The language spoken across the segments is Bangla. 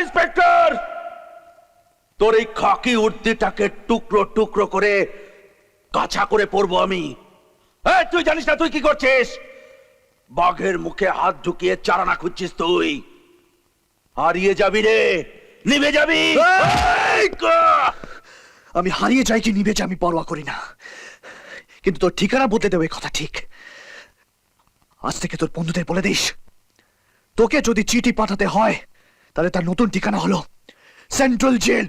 ইন্সপেক্টর, তোর এই খাকি উর্দিটাকে টুকরো টুকরো করে কাঁচা করে পরবো আমি। তুই জানিস না তুই কি করছিস? বাঘের মুখে হাত ঢুকিয়ে চারানা খুঁজছিস তুই। হারিয়ে যাবি রে, নিভে যাবি। আমি হারিয়ে যাই কি নিভে যাই আমি পরোয়া করি না, কিন্তু তোর ঠিকানা বদলে দেবে কথা ঠিক। আজ থেকে তোর বন্ধুদের বলে দিস, তোকে যদি চিঠি পাঠাতে হয় তাহলে তার নতুন ঠিকানা হলো সেন্ট্রাল জেল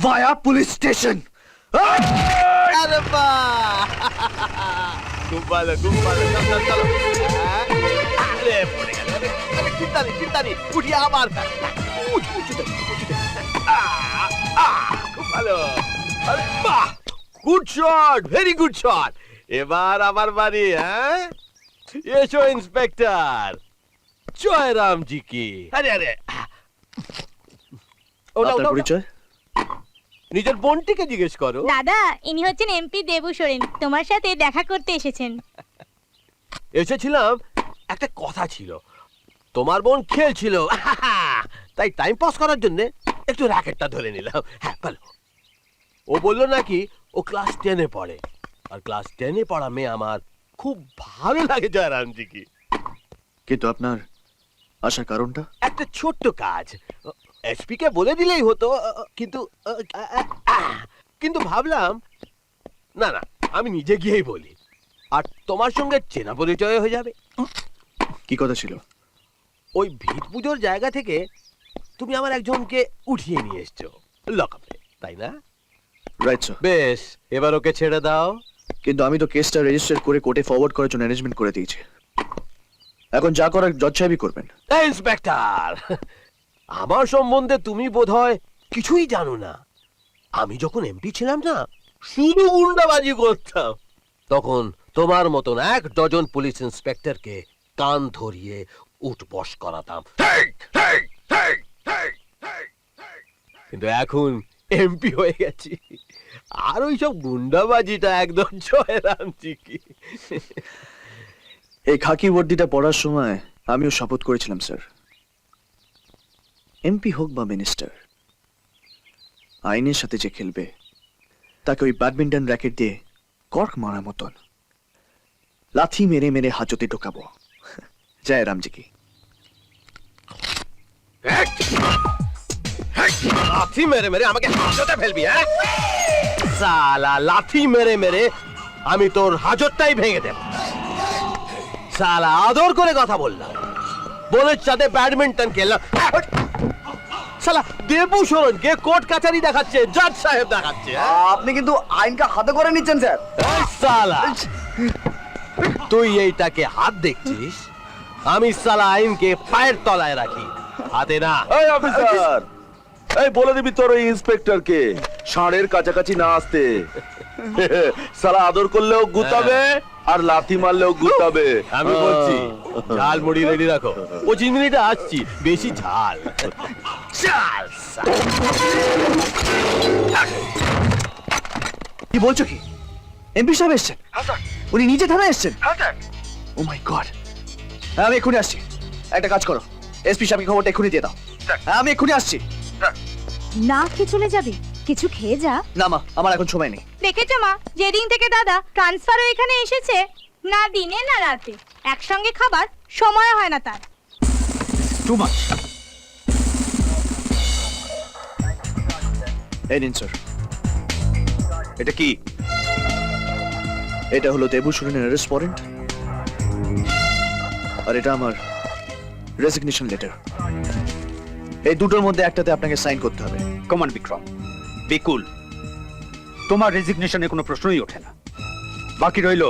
ভায়া পুলিশ স্টেশন। আরে বাহ, খুব ভালো, খুব ভালো। চল চল চল। আরে পড়ে গেল। আরে চিন্তা নেই, উঠিয়ে আবার উঁচু দে। খুব ভালো। আরে বাহ, good shot, very good shot. এবার আমার বাড়ি। হ্যাঁ, এসো ইন্সপেক্টর। জয়রামজি কি। আরে আরে, আপনার পরিচয়? নিজের বোনটিকে জিজ্ঞেস করো। দাদা, ইনি হচ্ছেন এমপি দেবু সোরেন, তোমার সাথে দেখা করতে এসেছেন। এসেছিলাম, একটা কথা ছিল। তোমার বোন খেলছিল, তাই টাইম পাস করার জন্য একটু র্যাকেটটা ধরে নিলাম। হ্যাঁ বলো। ও বললো নাকি ও ক্লাস 10-এ পড়ে, আর ক্লাস 10-এ পড়া মেয়ে আমার খুব ভালো লাগে জয়রামজি কি। কিন্তু আপনার আসার কারণটা? একটা ছোট্ট কাজ, এসপি কে বলে দিলেই হতো, কিন্তু ভাবলাম না না, আমি নিজে গিয়েই বলি, আর তোমার সঙ্গে চেনা পরিচয় হয়ে যাবে। কি কথা ছিল? ওই ভিত পুজোর জায়গা থেকে তুমি আমার একজনকে উঠিয়ে নিয়ে এসছো লকআপে, তাই না? Right sir. বেশ, এবার ওকে ছেড়ে দাও। কিন্তু আমি তো কেসটা রেজিস্টার করে কোর্টে ফরওয়ার্ড করার জন্য অ্যারেঞ্জমেন্ট করে দিয়েছি। এখন যা করার জজ সাহেবই করবেন। ইন্সপেক্টর, আমার সম্বন্ধে তুমি বোধহয় কিছুই জানো না। আমি যখন এমপি ছিলাম না, শুধু গুন্ডাবাজি করতাম। তখন তোমার মতন 1 ডজন পুলিশ ইন্সপেক্টরকে কান ধরিয়ে উঠবস করাতাম। কিন্তু এখন এমপি হয়ে গেছি, আর ওই সব গুন্ডাবাজিটা একদম জয়রামজি কি। এই খাকি বর্দিটা পড়ার সময় আমিও শপথ করেছিলাম স্যার, এমপি হোক বা মিনিস্টার, আইনের সাথে যে খেলবে তাকে ওই ব্যাডমিন্টন র্যাকেট দিয়ে কর্ক মারার মতন লাথি মেরে মেরে হাজতে ঢোকাবো। জয় রামজি কি। লাথি মেরে মেরে আমাকে হাজতে ফেলবি? সালা, লাথি মেরে মেরে আমি তোর হাজতটাই ভেঙে দেব। সালা, আদর করে কথা বললাম, বোনের সাথে ব্যাডমিন্টন খেললাম। সালা, দেবু সোরেনকে কোর্ট কাচারি দেখাচ্ছে, জজ সাহেব দেখাচ্ছে। আপনি কিন্তু আইনকে হাতে করে নিচ্ছেন স্যার। সালা, তুই এইটাকে হাত দেখছিস, আমি সালা আইনকে পায়ের তলায় রাখি, হাতে না। এই অফিসার, এই বলে দিবি তোর ওই ইন্সপেক্টরকে ষাঁড়ের কাছাকাছি না আসতে। সালা আদর করলেও গুতাবে আর লাথি মারলেও গুতাবে। আমি বলছি, ঝাল মুড়ি রেডি রাখো, 25 মিনিটে আসছি, বেশি ঝাল। কি বলছো কি? এমপি সাহেব এসছেন? উনি নিজে থানায় এসছেন? ও মাই গড, আমি এক্ষুনি আসছি। একটা কাজ করো, এসপি সাহেবকে খবরটা এক্ষুনি দিয়ে দাও। আমি এক্ষুনি আসছি। না খেয়ে চলে যাবে? কিছু খেয়ে যা। না মা, আমার এখন সময় নেই। দেখেছো মা, যেদিন থেকে দাদা ট্রান্সফার হয়ে এখানে এসেছে, না দিনে না রাতে একসঙ্গে খাবার সময় হয় না তার। Too much. এই নিন স্যার। এটা কি? এটা হলো দেবু সোরেনের অ্যারেস্ট ওয়ারেন্ট, আর এটা আমার রেজিগনেশন লেটার। এই দুটোর মধ্যে একটাতে আপনাকে সাইন করতে হবে। কমান বিক্রম, বিকুল, তোমার রেজিগনেশনের কোনো প্রশ্নই ওঠে না। বাকি রইল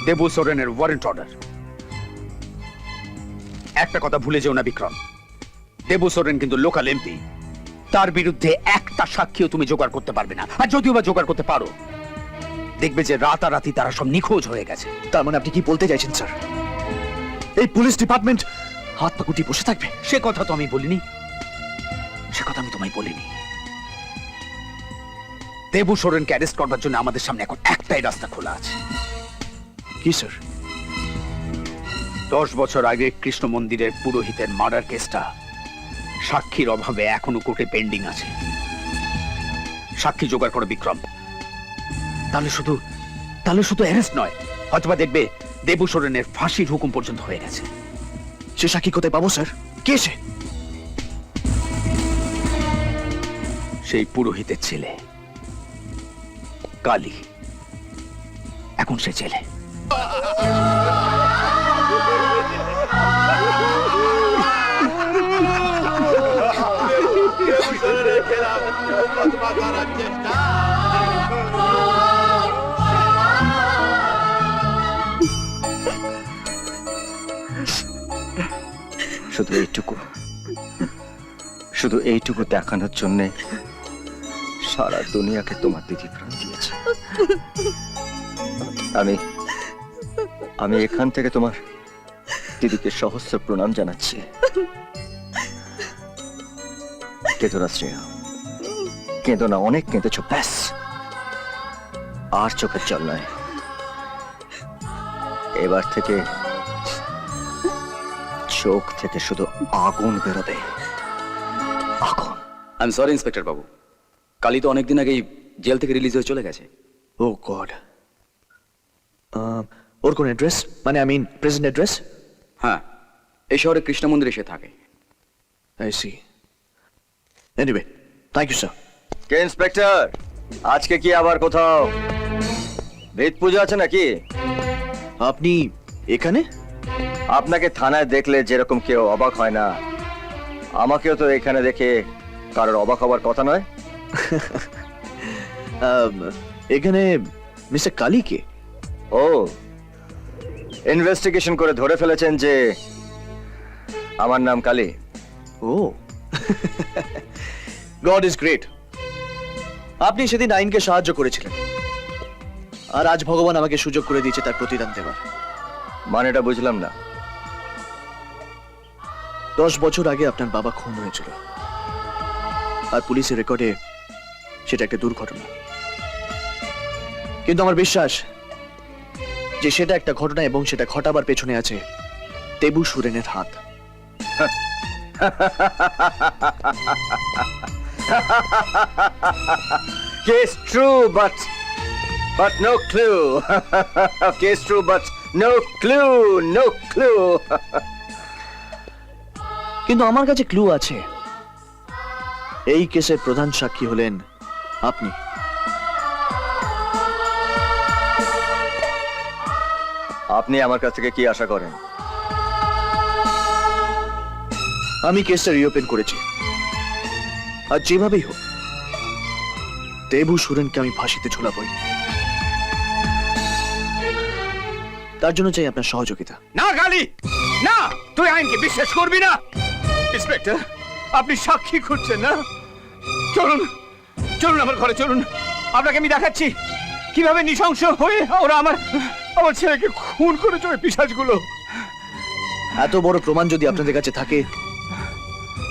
দেবু সোরেনের ওয়ারেন্ট অর্ডার। একটা কথা ভুলে যেও না বিক্রম, দেবু সোরেন কিন্তু লোকাল এমপি। তার বিরুদ্ধে একটা সাক্ষীও তুমি জোগাড় করতে পারবে না, আর যদিও বা জোগাড় করতে পারো, দেখবে যে রাতারাতি তারা সব নিখোঁজ হয়ে গেছে। তার মানে আপনি কি বলতে চাইছেন স্যার, এই পুলিশ ডিপার্টমেন্ট হাত পা গুটিয়ে বসে থাকবে? সে কথা তো আমি বলিনি, সে কথা আমি তোমায় বলিনি। দেবু সোরেনকে অ্যারেস্ট করবার জন্য আমাদের সামনে এখন একটাই রাস্তা খোলা আছে। কি স্যার? 10 বছর আগে কৃষ্ণ মন্দিরের পুরোহিতের মার্ডার কেসটা সাক্ষীর অভাবে এখনো কোর্টে পেন্ডিং আছে। সাক্ষী জোগাড় করো বিক্রম। তাহলে শুধু অ্যারেস্ট নয়, হয়তোবা দেখবে দেবু সোরেনের ফাঁসির হুকুম পর্যন্ত হয়ে গেছে। সে সাক্ষী কোথায় পাবো স্যার? কে সে? সেই পুরোহিতের ছেলে কালী, এখন সে ছেলে। শুধু এইটুকু দেখানোর জন্যে সারা দুনিয়াকে তোমার দিদি প্রাণ দিয়েছে। আমি এখান থেকে তোমার দিদিকে সহস্র প্রণাম জানাচ্ছি। কেঁদো না শ্রেয়া, কেঁদো না, অনেক কেঁদেছ, ব্যাস। আর চোখের জল নয়, এবার থেকে চোখ থেকে শুধু আগুন বেরোবে, আগুন। আই এম সরি ইন্সপেক্টর বাবু, কালী তো অনেকদিন আগেই জেল থেকে রিলিজ হয়ে চলে গেছে। ও গড। ওর কোন অ্যাড্রেস? মানে আই মিন প্রেজেন্ট অ্যাড্রেস? হ্যাঁ, এই শহরে কৃষ্ণ মন্দিরে সে থাকে। I see. Anyway, thank you sir. কে ইন্সপেক্টর, আজকে কি আবার কোথাও বেদ পুজো আছে নাকি? আপনি এখানে? আপনাকে থানায় দেখলে যেরকম কেউ অবাক হয় না, আমাকেও তো এখানে দেখে কারোর অবাক হবার কথা নয়। এখানে মিস্টার কালী কে? ও, ইনভেস্টিগেশন করে ধরে ফেলেছেন যে আমার নাম কালী। ও, গড ইজ গ্রেট। আপনি সেদিন আইনকে সাহায্য করেছিলেন, আর আজ ভগবান আমাকে সুযোগ করে দিয়েছে তার প্রতিদান দেওয়ার। মানেটা বুঝলাম না। 10 বছর আগে আপনার বাবা খুন হয়েছিল, আর পুলিশের রেকর্ডে সেটা একটা দুর্ঘটনা। কিন্তু আমার বিশ্বাস যে সেটা একটা ঘটনা, এবং সেটা ঘটাবার পেছনে আছে দেবু সুরেনের হাত। Case true, but no clue. Case true, but no clue. কিন্তু আমার কাছে ক্লু আছে। এই কেসের প্রধান সাক্ষী হলেন আপনি। আপনি আমার কাছ থেকে কি আশা করেন? আমি কেসটা রিওপেন করেছি, আর যেভাবেই হোক দেবু সুরেনকে আমি ফাঁসিতে ঝোলাবই। তার জন্য চাই আপনার সহযোগিতা। না কালী, না, তুই আইনকে বিশ্বাস করবি না। ইন্সপেক্টর, আপনি সাক্ষী খুঁজছেন না? চলুন চলুন আমার ঘরে চলুন, আপনাকে আমি দেখাচ্ছি কিভাবে নৃশংস হয়ে ওরা আমার ছেলেকে খুন করেছে ওই পিশাচগুলো। এত বড় প্রমাণ যদি আপনাদের কাছে থাকে,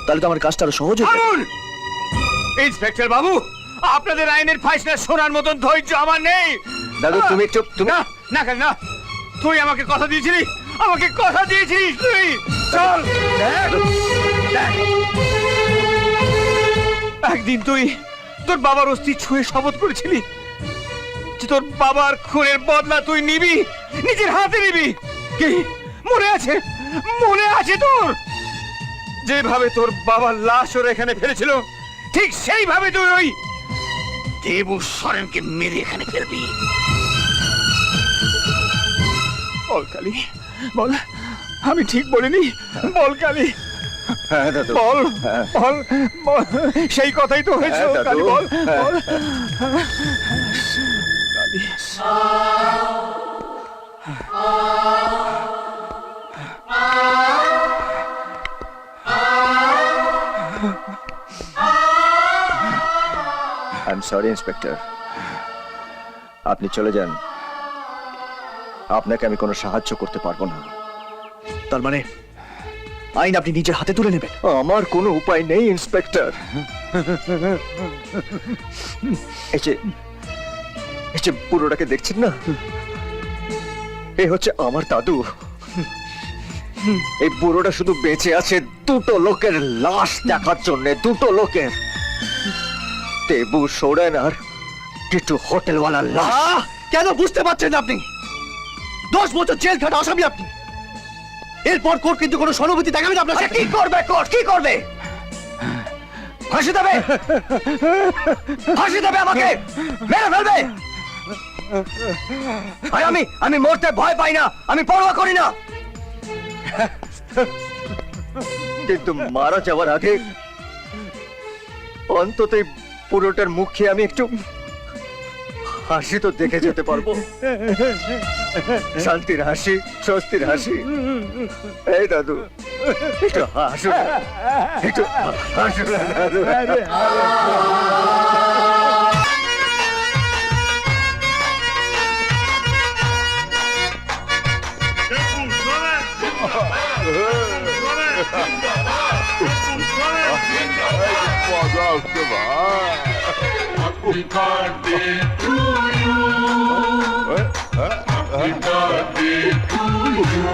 তাহলে তো আমার কাজটা আরো সহজ হয়ে যাবে। ইন্সপেক্টর বাবু, আপনাদের আইনের ফাইসলা শোনার মতন ধৈর্য আমার নেই। দাদু, তুমি একটু না না কালী, না, তুই আমাকে কথা দিয়েছিলি, তুই চল। দেখ, একদিন তুই তোর বাবার অস্থি ছুঁয়ে শপথ করেছিলি যে তোর বাবার খুনের বদলা তুই নিবি, নিজের হাতে নিবি। কি মনে আছে তোর? যেভাবে তোর বাবার লাশ ওরা এখানে ফেলেছিল, ঠিক সেইভাবে তুই ওই দেবু সরেনকে মেরে এখানে ফেলবি। বল কালী, বল, আমি ঠিক বলিনি? বল কালী, হ্যাঁ দাদু, বল বল বল, সেই কথাই তো হয়েছে। হ্যাঁ, দাদু। কালী, বল বল। Kali, I am sorry inspector, আপনি চলে যান। আপনাকে আমি কোনো সাহায্য করতে পারবো না। তার মানে আইন আপনি নিজের হাতে তুলে নেবেন? আমার কোনো উপায় নেই ইন্সপেক্টর। এই যে পুরোটাকে দেখছেন না, এ হচ্ছে আমার দাদু। এই বুড়োটা শুধু বেঁচে আছে দুটো লোকের লাশ দেখার জন্য, দুটো লোকের, দেবু সোরেন আর টিটু হোটেলওয়ালার লাশ। কেন বুঝতে পারছেন না আপনি? 10 বছর জেল খাটা আসামি আপনি, এরপর কোর্ট কিন্তু কোনো সহানুভূতি দেখাবে না আপনার সাথে। কি করবে কোর্ট, কি করবে? ফাঁসি দেবে, ফাঁসি দেবে, আমাকে মেরে ফেলবে। আর আমি মরতে ভয় পাই না, আমি পরোয়া করি না, কিন্তু মারা যাওয়ার আগে অন্তত এই পুরোটার মুখে আমি একটু হাসি তো দেখে যেতে পারবো। শান্তির হাসি, স্বস্তির হাসি। এই দাদু, একটু হাসো না, একটু হাসো না দাদু। Happy birthday to you. Happy birthday to you.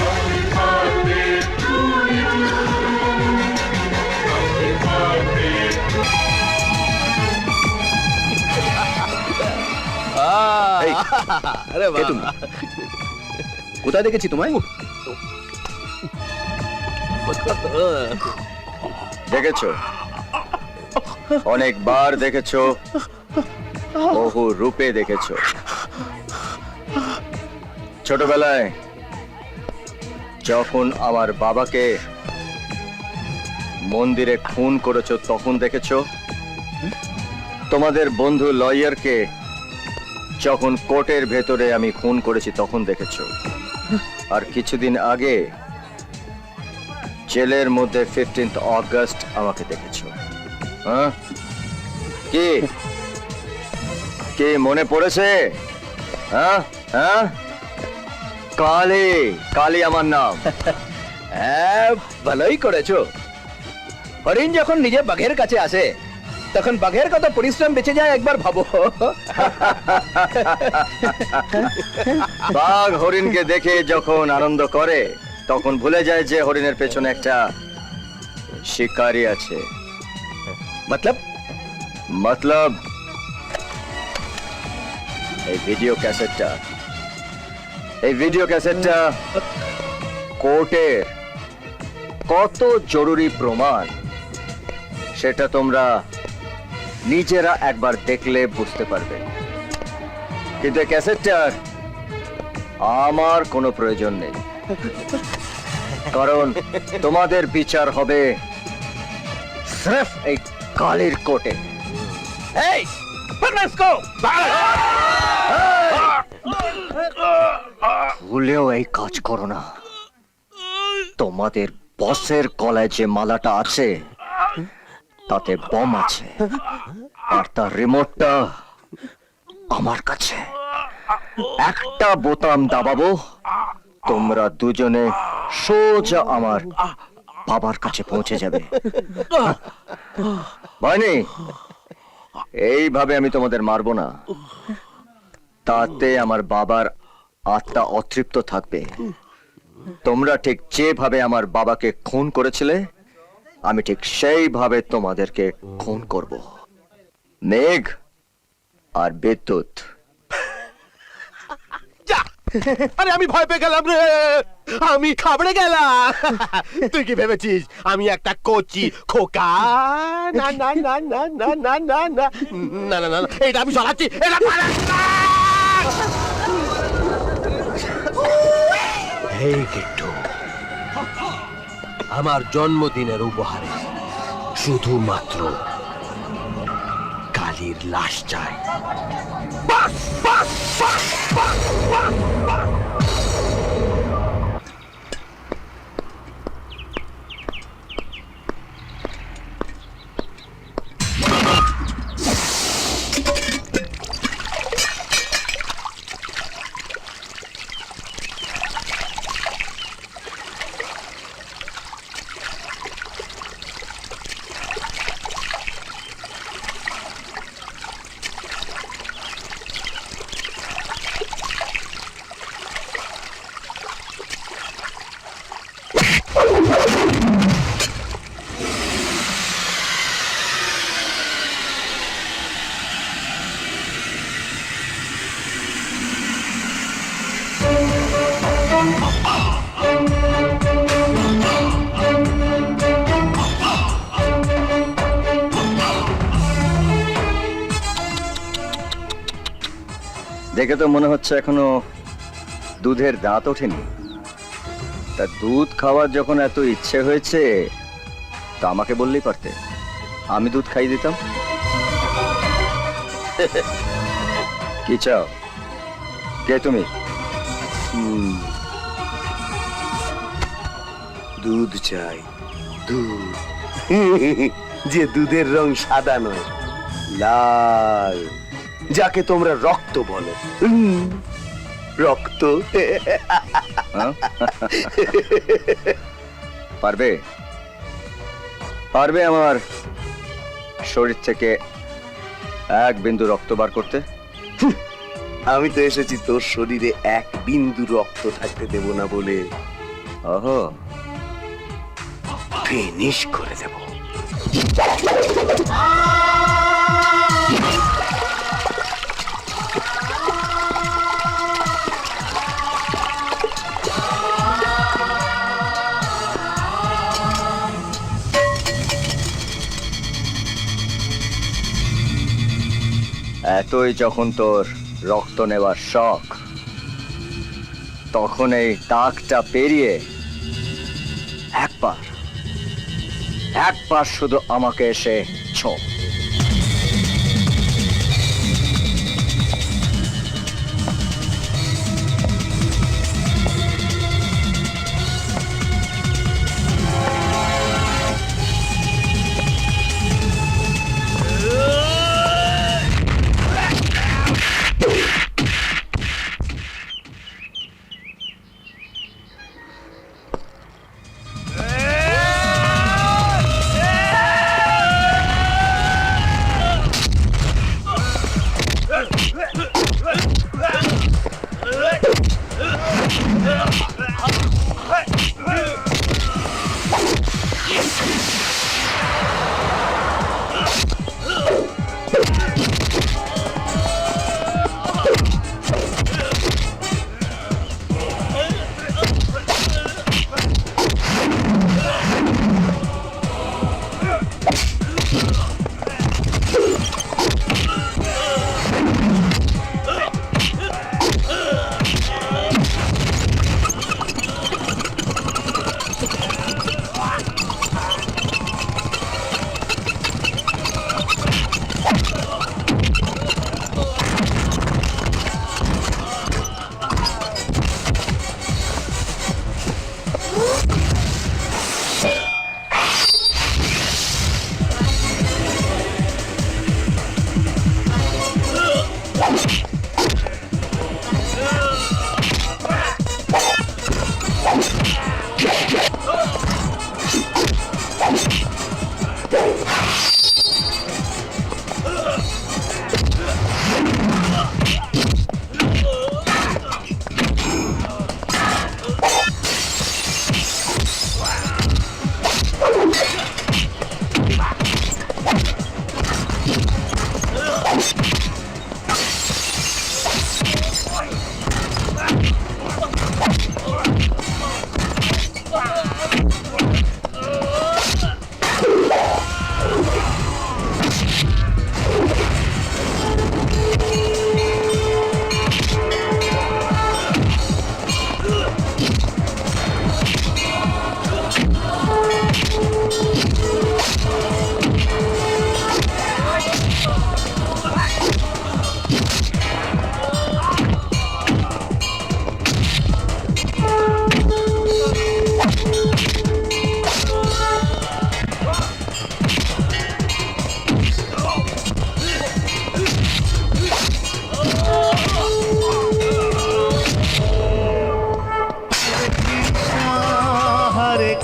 Happy birthday to you. Happy birthday to আরে কে তুমি? কোথায় দেখেছি তোমায়? দেখেছো, অনেকবার দেখেছো, বহু রূপে দেখেছো। ছোটবেলায় যখন আমার বাবাকে মন্দিরে খুন করেছো তখন দেখেছো, তোমাদের বন্ধু লয়ারকে যখন কোর্টের ভেতরে আমি খুন করেছি তখন দেখেছো, আর কিছুদিন আগে জেলের মধ্যে 15th অগস্ট আমাকে দেখেছো। হ্যাঁ, কি কি মনে পড়েছে? হ্যাঁ হ্যাঁ, কালী, কালী আমার নাম। হ্যাঁ, ভালোই করেছো। হরিণ যখন নিজে বাঘের কাছে আসে তখন বাঘের কত পরিশ্রম বেঁচে যায় একবার ভাবো। বাঘ হরিণকে দেখে যখন আনন্দ করে তখন ভুলে যায় যে হরিণের পেছনে একটা শিকারী আছে। মতলব? মতলব এই ভিডিও ক্যাসেটটা কোর্টের কত জরুরি প্রমাণ সেটা তোমরা নিজেরা একবার দেখলে বুঝতে পারবে। কিন্তু এই ক্যাসেটটার আমার কোনো প্রয়োজন নেই, কারণ তোমাদের বিচার হবে সির্ফ এই কালীর কোর্টে। এই, let's go! ভুলেও এই কাজ করো না। তোমাদের বসের গলায় যে মালাটা আছে তাতে বম আছে, আর তার রিমোটটা আমার কাছে। একটা বোতাম দাবাবো, তোমরা দুজনে সোজা আমার বাবার কাছে পৌঁছে যাবে। ভাইনি, এইভাবে আমি তোমাদের মারবো না, তাতে আমার বাবার আত্মা অতৃপ্ত থাকবে। তোমরা ঠিক যেভাবে আমার বাবাকে খুন করেছিলে আমি ঠিক সেইভাবে তোমাদেরকে খুন করব। মেঘ আর বিদ্যুৎ। আরে আমি ভয় পেয়ে গেলাম রে, আমি খাবড়ে গেলাম। তুই কি ভেবেছিস আমি একটা কচি খোকা? না না না না না না না না না না না, এটা আমি সরাচ্ছি, এটা পালাচ্ছি না। এই কিট্টু, আমার জন্মদিনের উপহারে শুধুমাত্র কালীর লাশ চাই। বাস বাস বাস বাস বাস বাস। দেখে তো মনে হচ্ছে এখনো দুধের দাঁত ওঠেনি। তা দুধ খাওয়ার যখন এত ইচ্ছে হয়েছে তা আমাকে বললেই পারতে, আমি দুধ খাইয়ে দিতাম। কি চাও? কে তুমি? দুধ চাই, দুধ। যে দুধের রং সাদা নয়, লাল, যাকে তোমরা রক্ত বলো। রক্ত। হ্যাঁ? পারবে পারবে আমার শরীর থেকে এক বিন্দু রক্ত বার করতে? আমি তো এসেছি তোর শরীরে এক বিন্দু রক্ত থাকতে দেব না বলে। ওহো, ফিনিশ করে দেব। এতই যখন তোর রক্ত নেওয়ার শখ, তখন এই দাগটা পেরিয়ে একবার শুধু আমাকে এসে ছো।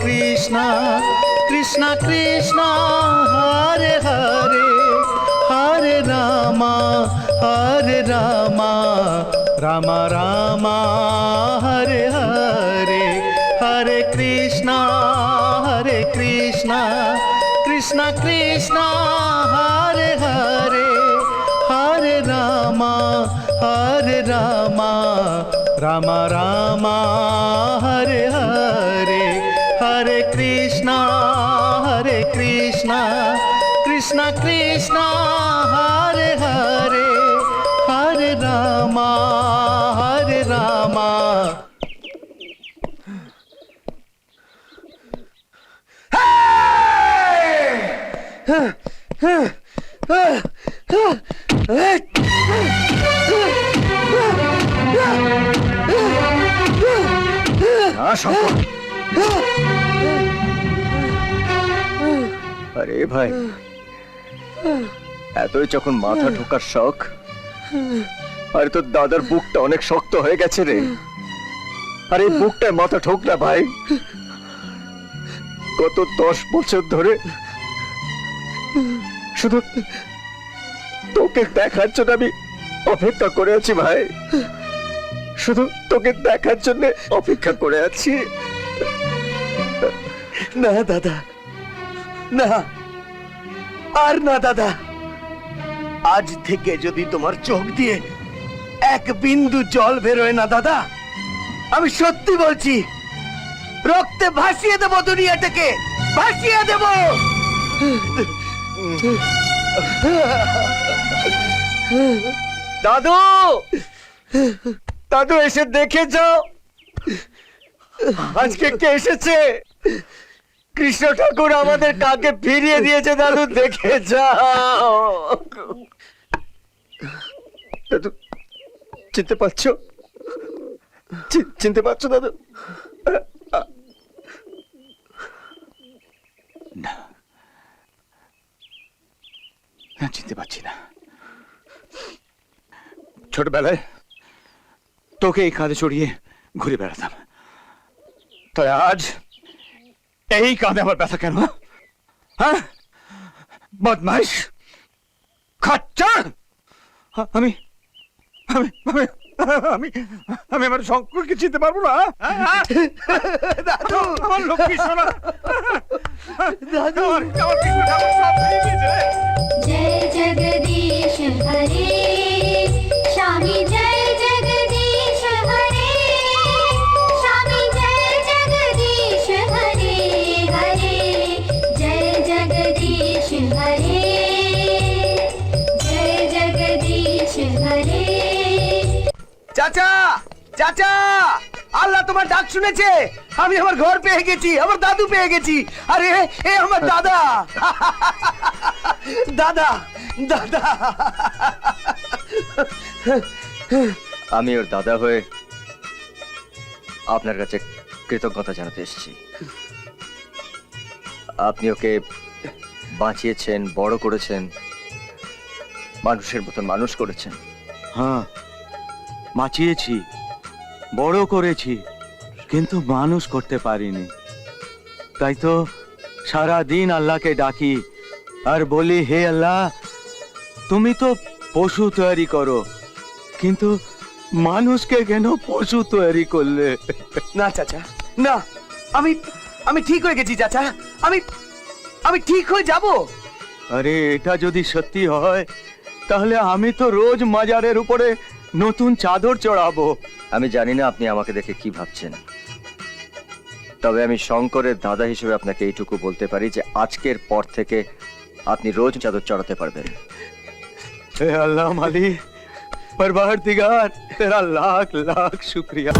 Krishna, Krishna Krishna, Hare Hare, Hare Rama, Hare Rama, Rama Rama, Hare Hare, Hare Krishna, Krishna Krishna, Hare Hare, Hare Rama, Rama Rama, Hare Hare, Hare Krishna, Krishna Krishna, Hare Hare, Hare Rama. রামা হরে রামা। না শঙ্কর, আরে ভাই, এতই যখন মাথা ঢোকার শখ, আরে তোর দাদার বুকটা অনেক শক্ত হয়ে গেছে রে। আরে এই বুকটায় মাথা ঠোক না ভাই। গত 10 বছর ধরে শুধু তোকে দেখার জন্য আমি অপেক্ষা করে আছি ভাই, শুধু তোকে দেখার জন্য অপেক্ষা করে আছি। না দাদা, না, আর না দাদা। আজ থেকে যদি তোমার চোখ দিয়ে এক বিন্দু জল বেরোয় না দাদা, আমি সত্যি বলছি রক্তে ভাসিয়ে দেবো দুনিয়াটাকে, ভাসিয়ে দেবো। দাদু, দাদু এসে দেখে যাও আজকে কে এসেছে। কৃষ্ণ ঠাকুর আমাদের কাকে ফিরিয়ে দিয়েছে দাদু, দেখে যাও। দাদু চিনতে পারছো, চিনতে পারছো দাদু? না, চিনতে পারছি না। ছোটবেলায় তোকে এই কাঁধে চড়িয়ে ঘুরে বেড়াতাম, তাই আজ এই কাঁধে আমার ব্যথা কেন? হ্যাঁ, বদমাইশ, খচ্চর! আমি আমি আমি আমি আমি আমার শঙ্করকে চিনতে পারবো না? দাদু, আমার লক্ষ্মী সোনা, দাদু, আমার কৃষ্ণ ঠাকুর সব ফিরিয়ে দিয়েছে রে। जय जगदीश हरे स्वामी, जय जगदीश हरे स्वामी, जय जगदीश हरे हरे, जय जगदीश हरे, जय जगदीश हरे। চাচা, চাচা, আল্লাহ তোমার ডাক শুনেছে। আমি আমার ঘর পেয়ে গেছি, আমার দাদু পেয়ে গেছি। আরে এ আমার দাদা, দাদা, দাদা। আমি ওর দাদা হয়ে আপনার কাছে কৃতজ্ঞতা জানাতে এসেছি। আপনি ওকে বাঁচিয়েছেন, বড় করেছেন, মানুষের মতন মানুষ করেছেন। হ্যাঁ, বাঁচিয়েছি, বড় করেছি, কিন্তু মানুষ করতে পারিনি। তাই তো সারা দিন আল্লাহকে ডাকি আর বলি, হে আল্লাহ, তুমি তো পশু তৈরি করো, কিন্তু মানুষকে কেন পশু তৈরি করলে? না চাচা, না, আমি আমি ঠিক হয়ে গেছি চাচা, আমি আমি ঠিক হয়ে যাব। আরে এটা যদি সত্যি হয়, তাহলে আমি তো রোজ মাজারের উপরে নতুন চাদর চড়াবো। আমি জানি না আপনি আমাকে দেখে কি ভাবছেন, তবে আমি শঙ্করের দাদা হিসেবে আপনাকে এইটুকু বলতে পারি যে আজকের পর থেকে আপনি রোজ চাদর চড়াতে পারবেন। हे अल्लाह माली, परवरदिगार, तेरा लाख लाख शुक्रिया।